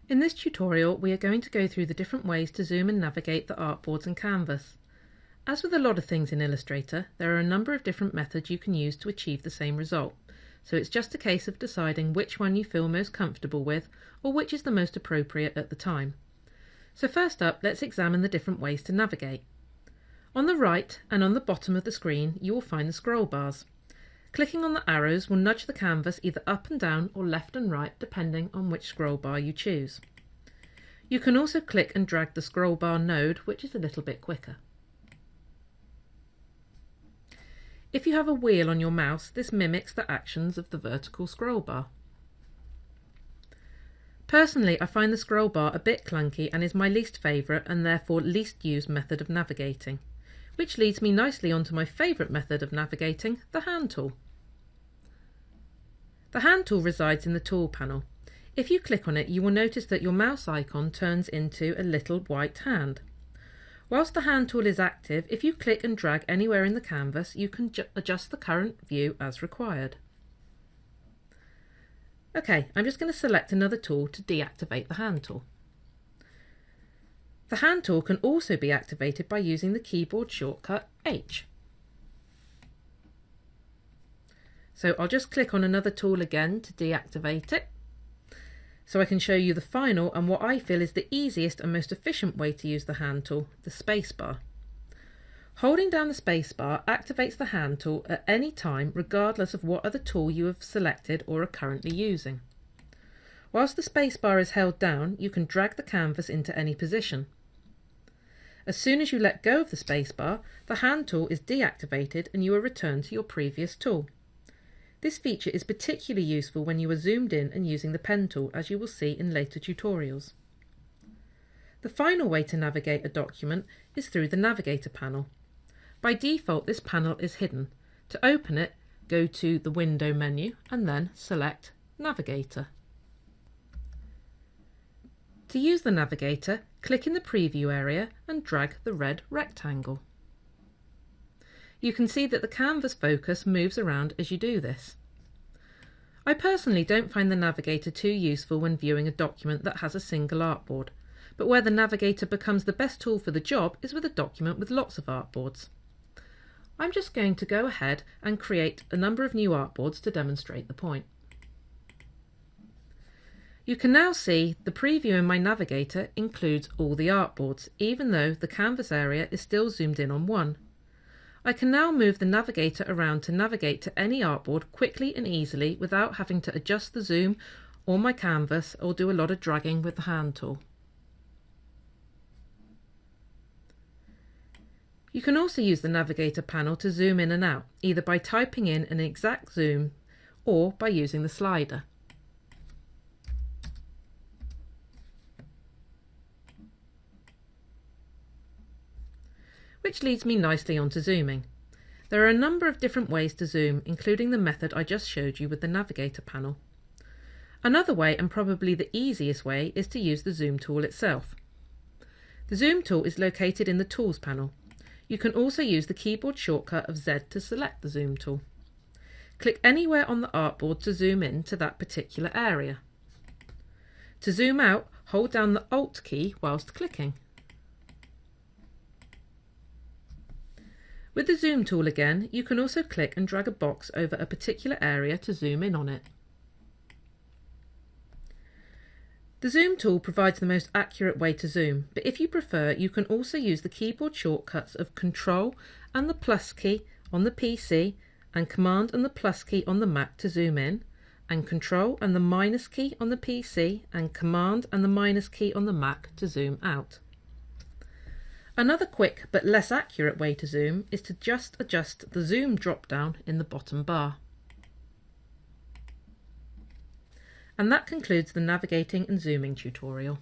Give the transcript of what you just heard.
In this tutorial, we are going to go through the different ways to zoom and navigate the artboards and canvas. As with a lot of things in Illustrator, there are a number of different methods you can use to achieve the same result, so it's just a case of deciding which one you feel most comfortable with or which is the most appropriate at the time. So first up, let's examine the different ways to navigate. On the right and on the bottom of the screen, you will find the scroll bars. Clicking on the arrows will nudge the canvas either up and down or left and right depending on which scroll bar you choose. You can also click and drag the scroll bar node, which is a little bit quicker. If you have a wheel on your mouse, this mimics the actions of the vertical scroll bar. Personally, I find the scroll bar a bit clunky and is my least favourite and therefore least used method of navigating, which leads me nicely onto my favourite method of navigating, the hand tool. The hand tool resides in the tool panel. If you click on it, you will notice that your mouse icon turns into a little white hand. Whilst the hand tool is active, if you click and drag anywhere in the canvas, you can adjust the current view as required. Okay, I'm just going to select another tool to deactivate the hand tool. The hand tool can also be activated by using the keyboard shortcut H. So I'll just click on another tool again to deactivate it, so I can show you the final and what I feel is the easiest and most efficient way to use the hand tool, the spacebar. Holding down the spacebar activates the hand tool at any time regardless of what other tool you have selected or are currently using. Whilst the spacebar is held down, you can drag the canvas into any position. As soon as you let go of the spacebar, the hand tool is deactivated and you are returned to your previous tool. This feature is particularly useful when you are zoomed in and using the pen tool, as you will see in later tutorials. The final way to navigate a document is through the Navigator panel. By default, this panel is hidden. To open it, go to the Window menu and then select Navigator. To use the Navigator, click in the preview area and drag the red rectangle. You can see that the canvas focus moves around as you do this. I personally don't find the Navigator too useful when viewing a document that has a single artboard, but where the Navigator becomes the best tool for the job is with a document with lots of artboards. I'm just going to go ahead and create a number of new artboards to demonstrate the point. You can now see the preview in my Navigator includes all the artboards, even though the canvas area is still zoomed in on one. I can now move the Navigator around to navigate to any artboard quickly and easily without having to adjust the zoom or my canvas or do a lot of dragging with the hand tool. You can also use the Navigator panel to zoom in and out, either by typing in an exact zoom or by using the slider. Which leads me nicely onto zooming. There are a number of different ways to zoom, including the method I just showed you with the Navigator panel. Another way, and probably the easiest way, is to use the zoom tool itself. The zoom tool is located in the Tools panel. You can also use the keyboard shortcut of Z to select the zoom tool. Click anywhere on the artboard to zoom in to that particular area. To zoom out, hold down the Alt key whilst clicking. With the zoom tool again, you can also click and drag a box over a particular area to zoom in on it. The zoom tool provides the most accurate way to zoom, but if you prefer, you can also use the keyboard shortcuts of Control and the plus key on the PC and Command and the plus key on the Mac to zoom in, and Control and the minus key on the PC and Command and the minus key on the Mac to zoom out. Another quick but less accurate way to zoom is to just adjust the zoom drop-down in the bottom bar. And that concludes the navigating and zooming tutorial.